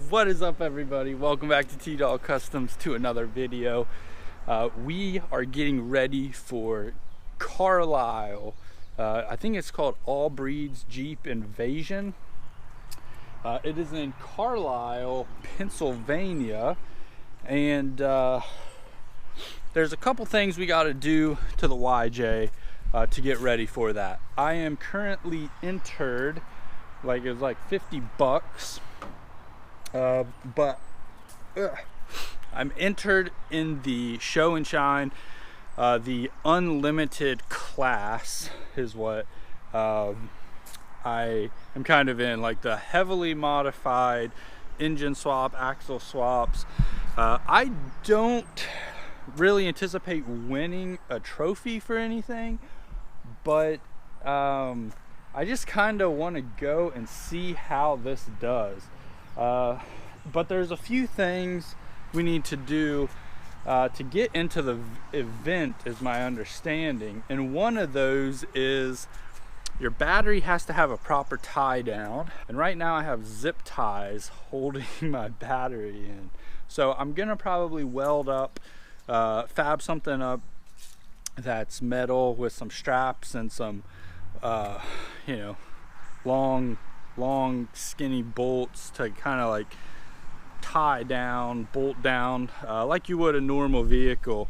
What is up, everybody? Welcome back to TeeDogCustoms to another video. We are getting ready for Carlisle. I think it's called All Breeds Jeep Invasion. It is in Carlisle, Pennsylvania, and there's a couple things we got to do to the YJ to get ready for that. I am currently entered, like it was like 50 bucks. I'm entered in the show and shine. The unlimited class is what I am kind of in, like the heavily modified engine swap, axle swaps. I don't really anticipate winning a trophy for anything, but I just kind of want to go and see how this does. But there's a few things we need to do to get into the event, is my understanding, and one of those is your battery has to have a proper tie down, and right now I have zip ties holding my battery in. So I'm gonna probably weld up, fab something up that's metal with some straps and some long skinny bolts to kind of like tie down, bolt down, like you would a normal vehicle.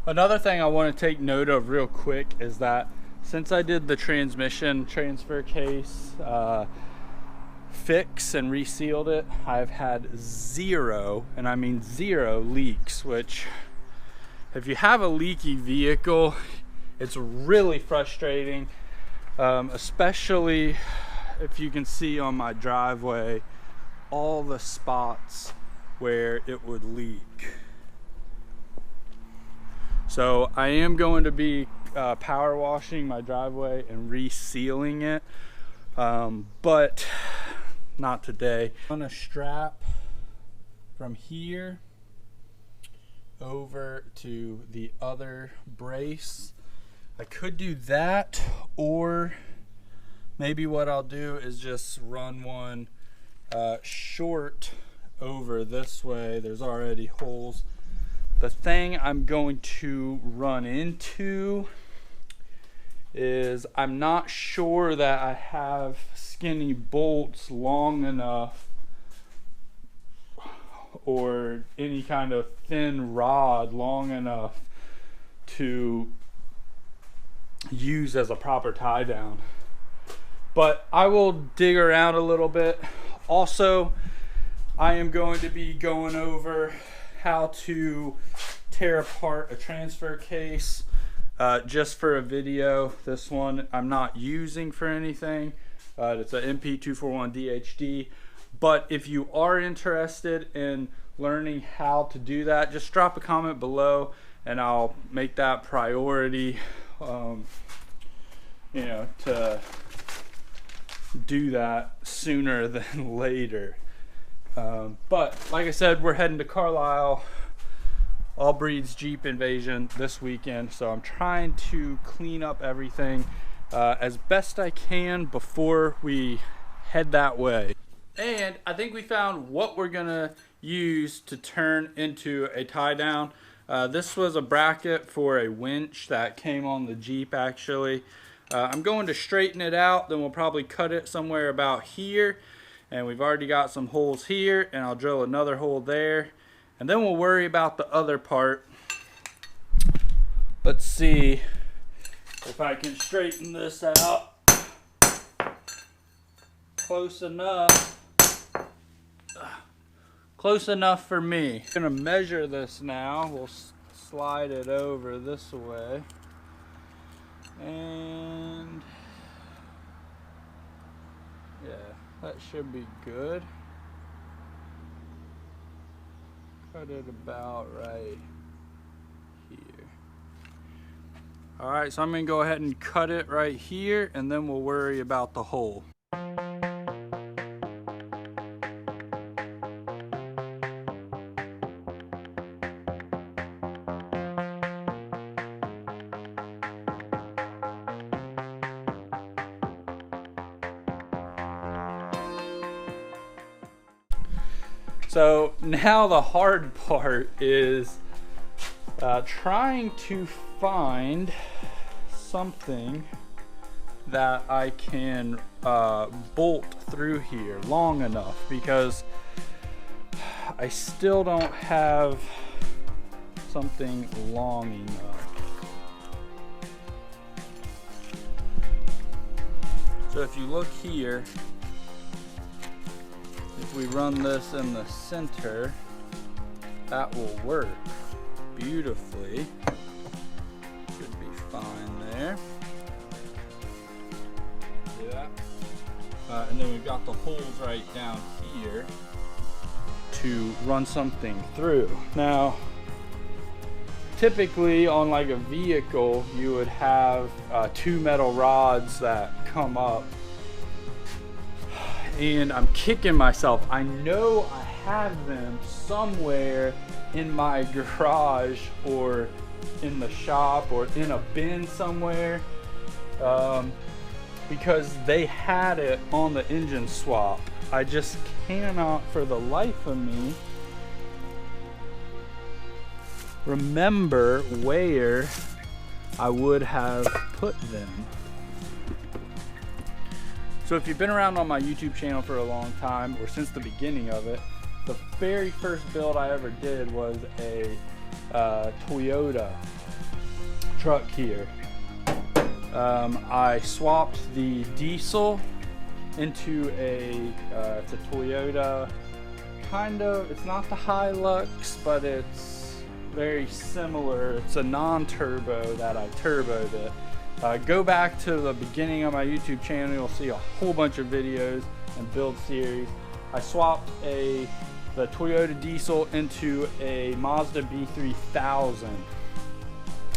Another thing I want to take note of real quick is that since I did the transmission transfer case fix and resealed it, I've had zero, and I mean zero, leaks, which if you have a leaky vehicle, it's really frustrating, especially if you can see on my driveway all the spots where it would leak. So I am going to be power washing my driveway and resealing it, but not today. I'm gonna strap from here over to the other brace. I could do that, or maybe what I'll do is just run one short over this way. There's already holes. The thing I'm going to run into is I'm not sure that I have skinny bolts long enough or any kind of thin rod long enough to use as a proper tie down. But I will dig around a little bit. Also, I am going to be going over how to tear apart a transfer case just for a video. This one I'm not using for anything. It's an MP241 DHD, but if you are interested in learning how to do that, just drop a comment below and I'll make that priority, to do that sooner than later. But like I said, we're heading to Carlisle, All Breeds Jeep Invasion this weekend, so I'm trying to clean up everything as best I can before we head that way. And I think we found what we're gonna use to turn into a tie down. This was a bracket for a winch that came on the Jeep, actually. I'm going to straighten it out, then we'll probably cut it somewhere about here. And we've already got some holes here, and I'll drill another hole there, and then we'll worry about the other part. Let's see if I can straighten this out close enough for me. I'm gonna measure this now. We'll slide it over this way, and yeah, that should be good. Cut it about right here. All right, so I'm gonna go ahead and cut it right here, and then we'll worry about the hole. So now the hard part is trying to find something that I can bolt through here long enough, because I still don't have something long enough. So if you look here, if we run this in the center, that will work beautifully. Should be fine there. See that? And then we've got the holes right down here to run something through. Now, typically on like a vehicle, you would have 2 metal rods that come up, and I'm kicking myself. I know I have them somewhere in my garage or in the shop or in a bin somewhere, because they had it on the engine swap. I just cannot for the life of me remember where I would have put them. So if you've been around on my YouTube channel for a long time, or since the beginning of it, the very first build I ever did was a Toyota truck here. I swapped the diesel into it's a Toyota, kind of, it's not the Hilux, but it's very similar. It's a non-turbo that I turboed it. Go back to the beginning of my YouTube channel, you'll see a whole bunch of videos and build series. I swapped the Toyota diesel into a Mazda B3000.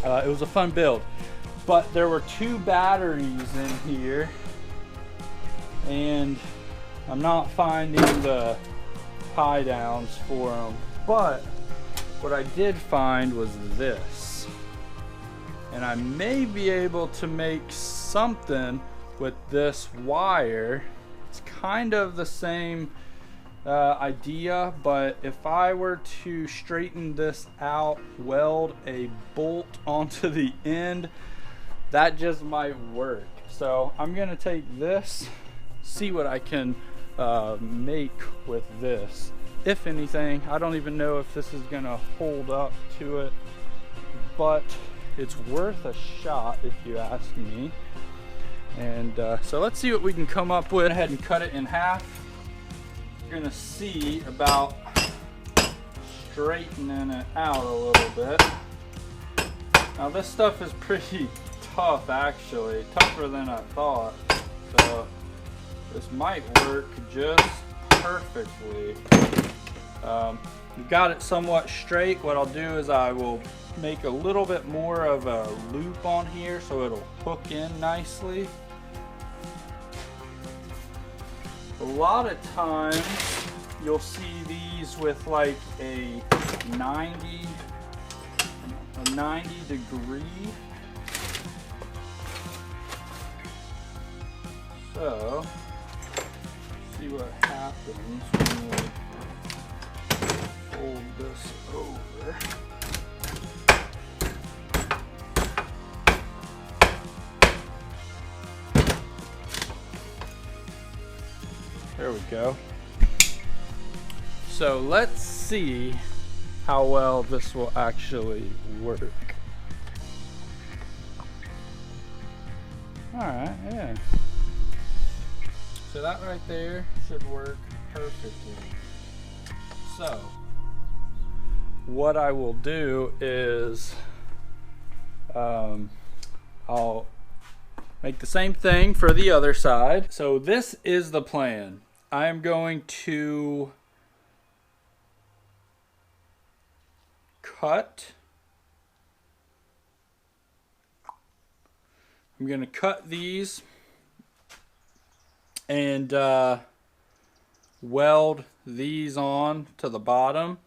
It was a fun build, but there were 2 batteries in here, and I'm not finding the tie downs for them. But what I did find was this, and I may be able to make something with this wire. It's kind of the same idea, but if I were to straighten this out, weld a bolt onto the end, that just might work. So I'm gonna take this, see what I can make with this. If anything, I don't even know if this is gonna hold up to it, but it's worth a shot if you ask me. And so let's see what we can come up with. Go ahead and cut it in half. You're gonna see about straightening it out a little bit. Now this stuff is pretty tough, actually, tougher than I thought. So this might work just perfectly. We've got it somewhat straight. What I'll do is I will make a little bit more of a loop on here so it'll hook in nicely. A lot of times you'll see these with like a 90 degree. So see what happens when we fold this over. There we go. So let's see how well this will actually work. Alright, yeah. So that right there should work perfectly. So what I will do is I'll make the same thing for the other side. So this is the plan. I am going to cut. I'm going to cut these and weld these on to the bottom.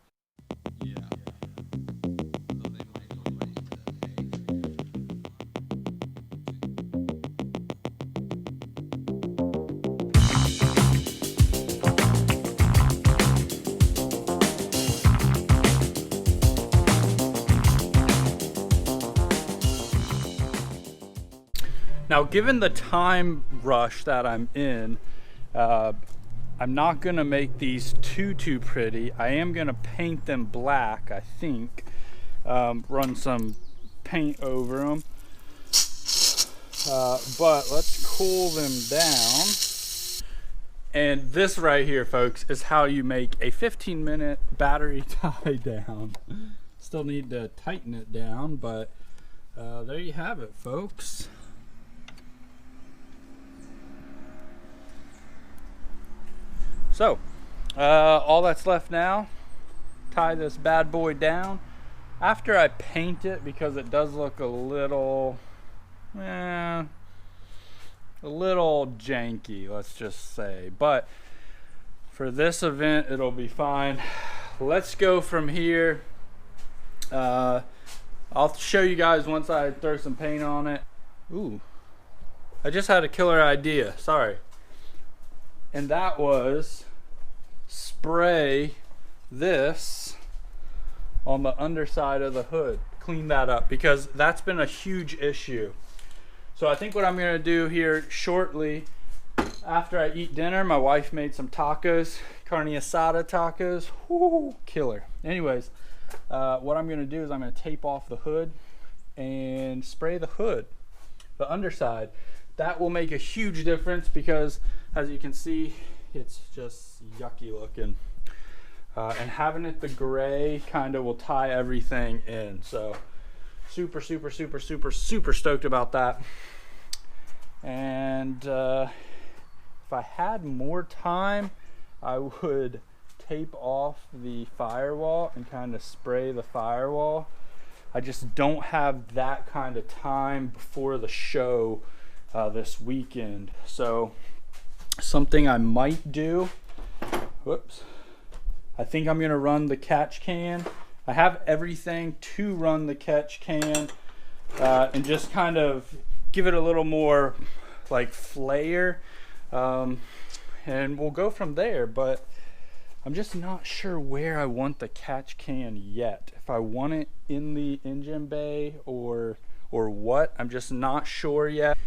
Now, given the time rush that I'm in, I'm not gonna make these too pretty. I am gonna paint them black, I think. Run some paint over them. But let's cool them down. And this right here, folks, is how you make a 15-minute battery tie down. Still need to tighten it down, but there you have it, folks. So, all that's left now, tie this bad boy down. After I paint it, because it does look a little janky, let's just say. But for this event, it'll be fine. Let's go from here. I'll show you guys once I throw some paint on it. Ooh, I just had a killer idea, sorry. And that was spray this on the underside of the hood. Clean that up, because that's been a huge issue. So I think what I'm gonna do here shortly, after I eat dinner, my wife made some tacos, carne asada tacos. Woo, killer. Anyways, what I'm gonna do is I'm gonna tape off the hood and spray the hood, the underside. That will make a huge difference, because as you can see, it's just yucky looking. And having it the gray kind of will tie everything in. So super stoked about that. And if I had more time, I would tape off the firewall and kind of spray the firewall. I just don't have that kind of time before the show this weekend. So something I might do, whoops, I think I'm gonna run the catch can. I have everything to run the catch can and just kind of give it a little more like flair, and we'll go from there. But I'm just not sure where I want the catch can yet. If I want it in the engine bay or what, I'm just not sure yet.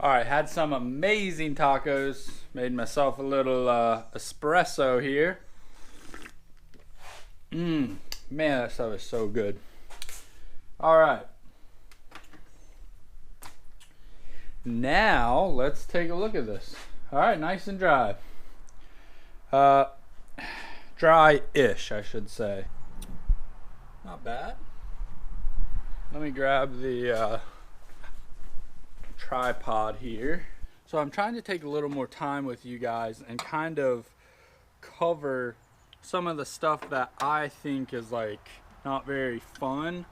All right, had some amazing tacos. Made myself a little espresso here. Man, that stuff is so good. All right. Now, let's take a look at this. All right, nice and dry. Dry-ish, I should say. Not bad. Let me grab the tripod here. So I'm trying to take a little more time with you guys and kind of cover some of the stuff that I think is like not very fun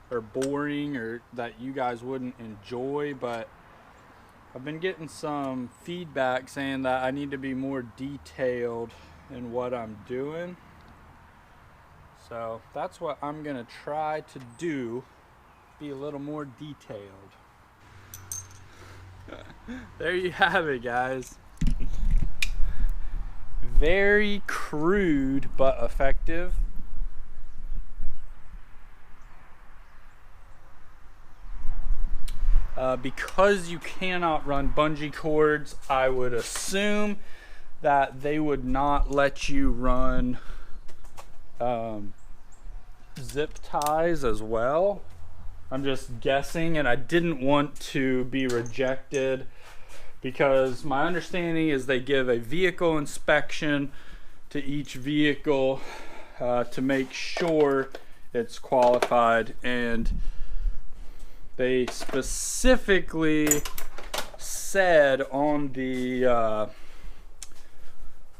or boring, or that you guys wouldn't enjoy. But I've been getting some feedback saying that I need to be more detailed in what I'm doing. So that's what I'm gonna try to do, be a little more detailed. There you have it, guys. Very crude but effective. Because you cannot run bungee cords, I would assume that they would not let you run zip ties as well. I'm just guessing, and I didn't want to be rejected, because my understanding is they give a vehicle inspection to each vehicle to make sure it's qualified, and they specifically said on the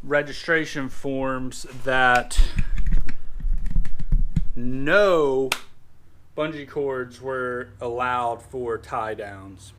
registration forms that no bungee cords were allowed for tie downs.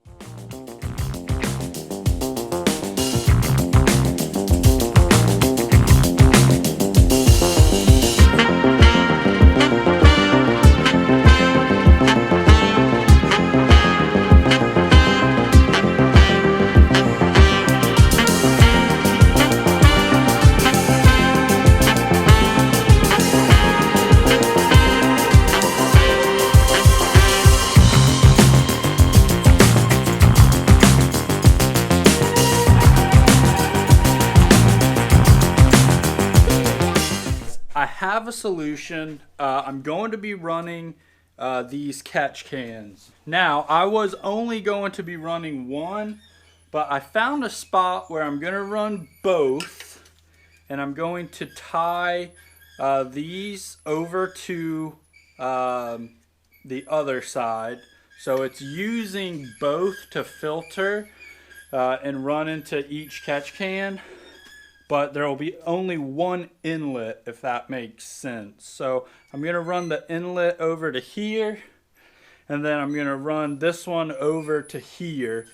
I have a solution. I'm going to be running these catch cans. Now, I was only going to be running one, but I found a spot where I'm going to run both, and I'm going to tie these over to the other side. So it's using both to filter and run into each catch can, but there will be only one inlet, if that makes sense. So I'm going to run the inlet over to here, and then I'm going to run this one over to here.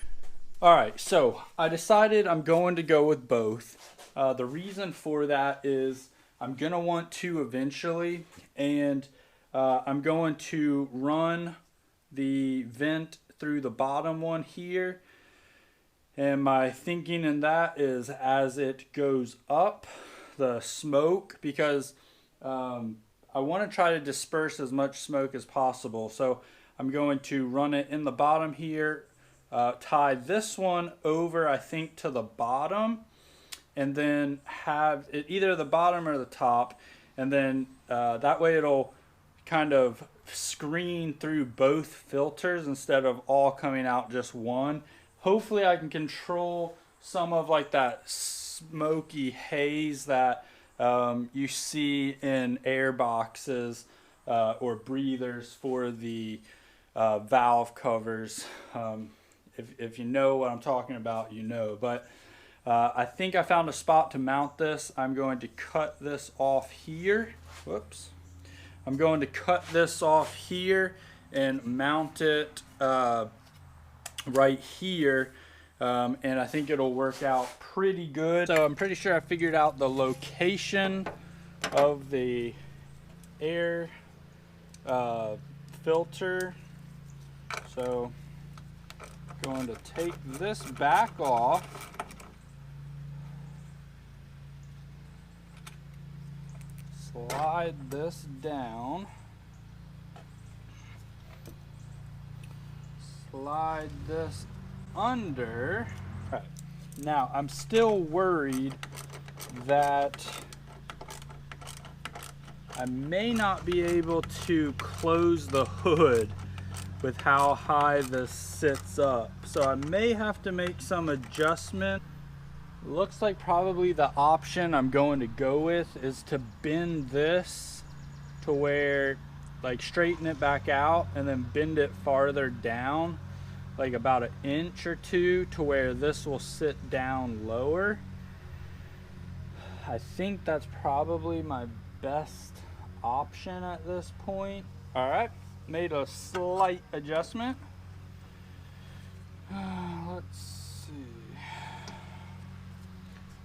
All right, so I decided I'm going to go with both. The reason for that is I'm going to want to eventually, and I'm going to run the vent through the bottom one here. And my thinking in that is as it goes up, the smoke, because I want to try to disperse as much smoke as possible. So I'm going to run it in the bottom here, tie this one over, I think, to the bottom, and then have it either the bottom or the top, and then that way it'll kind of screen through both filters instead of all coming out just one. Hopefully I can control some of like that smoky haze that you see in air boxes or breathers for the valve covers. If you know what I'm talking about, you know. But I think I found a spot to mount this. I'm going to cut this off here. Whoops. I'm going to cut this off here and mount it right here, and I think it'll work out pretty good. So I'm pretty sure I figured out the location of the air filter. So I'm going to take this back off. Slide this down. Slide this under. All right. Now I'm still worried that I may not be able to close the hood with how high this sits up. So I may have to make some adjustment. Looks like probably the option I'm going to go with is to bend this to where, like, straighten it back out and then bend it farther down, like about 1 inch or 2, to where this will sit down lower. I think that's probably my best option at this point. All right, made a slight adjustment. Let's see.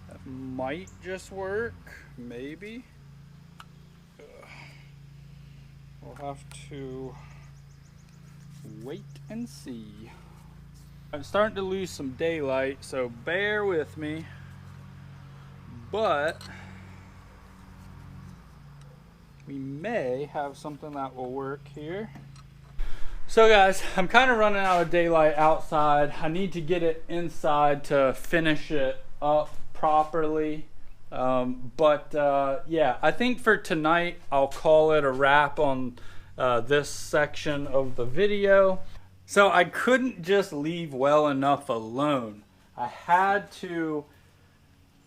That might just work, maybe. We'll have to wait and see. I'm starting to lose some daylight, so bear with me. But we may have something that will work here. So guys, I'm kind of running out of daylight outside. I need to get it inside to finish it up properly. Yeah, I think for tonight I'll call it a wrap on this section of the video. So I couldn't just leave well enough alone. I had to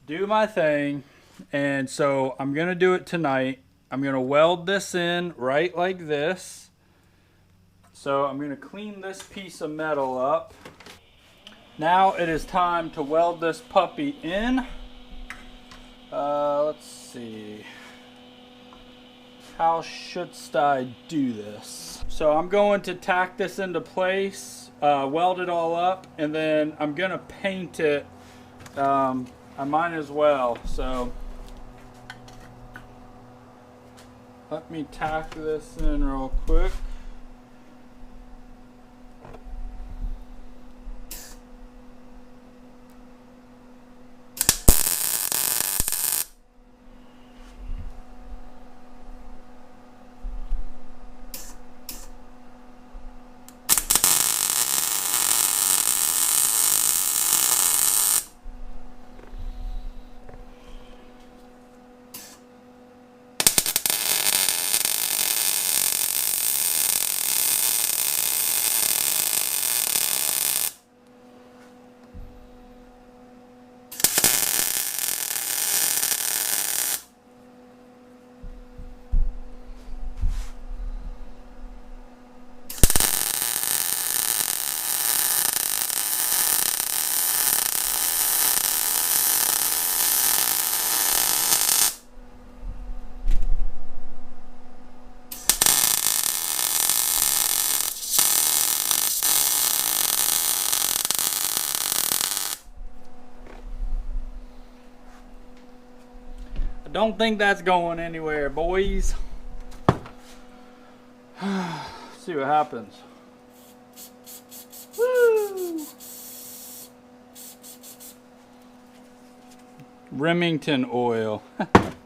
do my thing, and so I'm gonna do it tonight. I'm gonna weld this in right like this. So I'm gonna clean this piece of metal up. Now it is time to weld this puppy in. Let's see. How shouldst I do this? So I'm going to tack this into place, weld it all up, and then I'm gonna paint it. I might as well. So let me tack this in real quick. don't think that's going anywhere, boys. See what happens. Woo! Remington oil.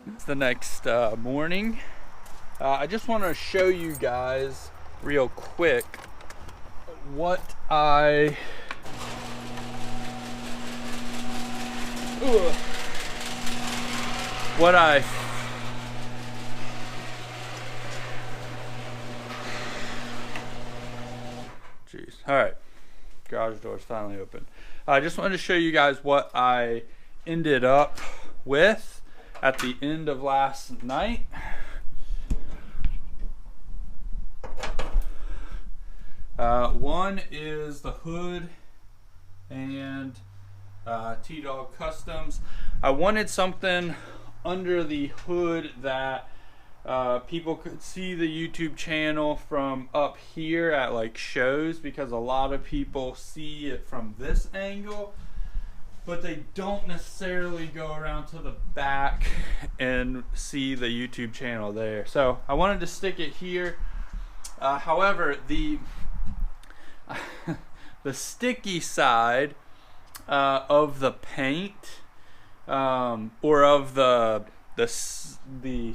It's the next morning. I just want to show you guys real quick what I jeez. All right, garage door's finally open. I just wanted to show you guys what I ended up with at the end of last night. One is the hood and TeeDogCustoms. I wanted something under the hood that people could see the YouTube channel from up here at like shows, because a lot of people see it from this angle, but they don't necessarily go around to the back and see the YouTube channel there. So I wanted to stick it here. However, the sticky side of the paint, or of the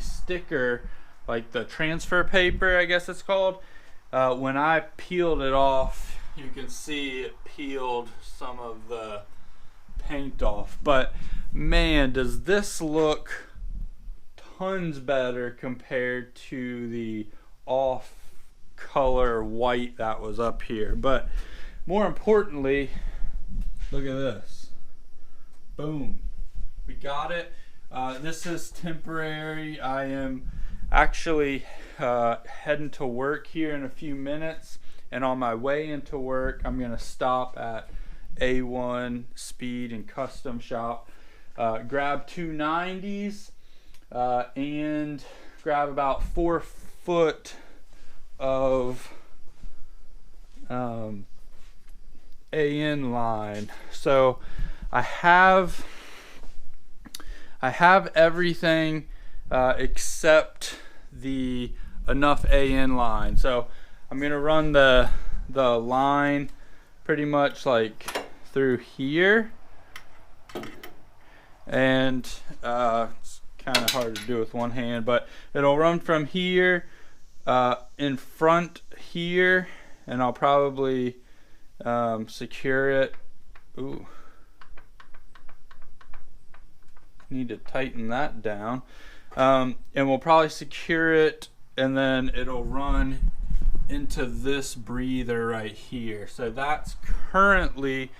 sticker, like the transfer paper, I guess it's called, when I peeled it off, you can see it peeled some of the paint off. But man, does this look tons better compared to the off color white that was up here. But more importantly, look at this. Boom, we got it. This is temporary. I am actually heading to work here in a few minutes, and on my way into work I'm gonna stop at A1 Speed and Custom Shop, grab 290s, and grab about 4 foot of AN line. So I have everything except the enough AN line. So I'm gonna run the line pretty much like through here, and it's kind of hard to do with one hand, but it'll run from here in front here, and I'll probably secure it. Ooh, need to tighten that down. And we'll probably secure it, and then it'll run into this breather right here. So that's currently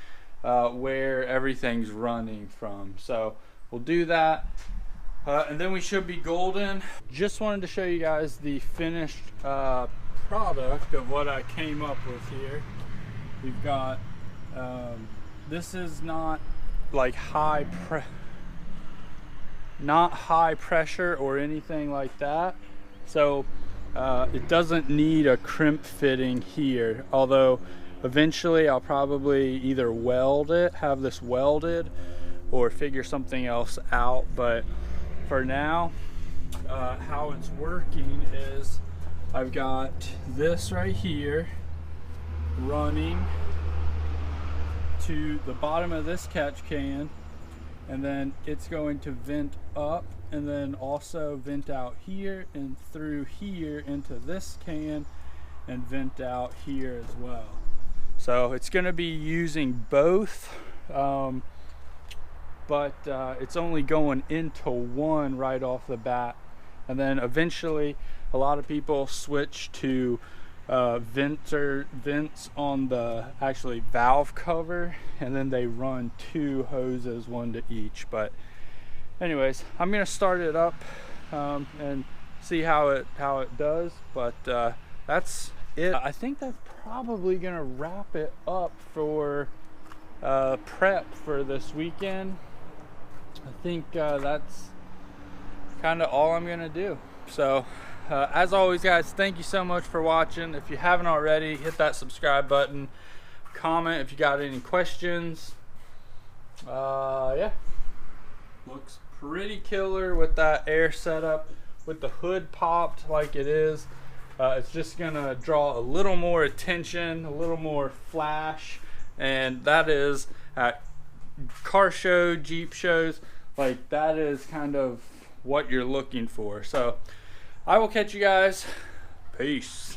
where everything's running from. So we'll do that, and then we should be golden. Just wanted to show you guys the finished product of what I came up with here. We've got this is not like high pressure or anything like that, so it doesn't need a crimp fitting here, although eventually I'll probably either weld it, have this welded, or figure something else out. But for now, how it's working is I've got this right here running to the bottom of this catch can, and then it's going to vent up and then also vent out here and through here into this can and vent out here as well. So it's going to be using both, but it's only going into one right off the bat, and then eventually a lot of people switch to vents on the actually valve cover, and then they run 2 hoses, 1 to each. But anyways, I'm gonna start it up and see how it does. But that's it. I think that's probably gonna wrap it up for prep for this weekend. I think that's kind of all I'm gonna do. So as always, guys, thank you so much for watching. If you haven't already, hit that subscribe button, comment if you got any questions. Yeah, looks pretty killer with that air setup. With the hood popped like it is, it's just gonna draw a little more attention, a little more flash, and that is at car show, Jeep shows, like that is kind of what you're looking for. So I will catch you guys. Peace.